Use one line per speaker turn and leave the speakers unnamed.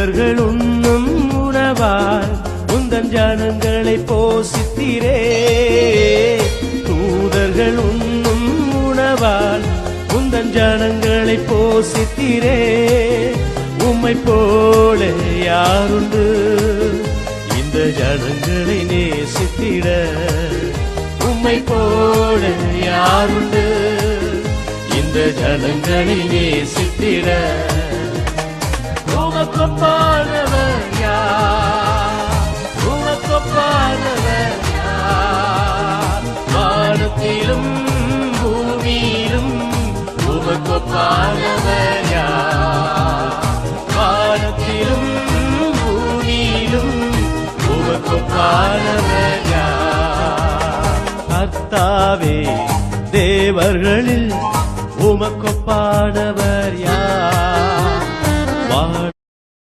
தூதர்கள் உண்ணும் உணவால் உந்தன் ஜனங்களை போஷித்தீரே. தூதர்கள் உண்ணும் உணவால் உந்தன் ஜனங்களை போஷித்தீரே. உம்மை போல யாருண்டு இந்த ஜனங்களை நேசித்திட? உம்மை போல யாருண்டு இந்த ஜனங்களை நேசித்திட? உமக்கொப்பானவர் யார்? உமக்கொப்பானவர் யார்? வானத்திலும் பூமியிலும் உமக்கொப்பானவர் யார்? வானத்திலும் பூமியிலும் உமக்கொப்பானவர் யார்? கர்த்தாவே, தேவர்களில் உமக்கொப்பானவர் யார்?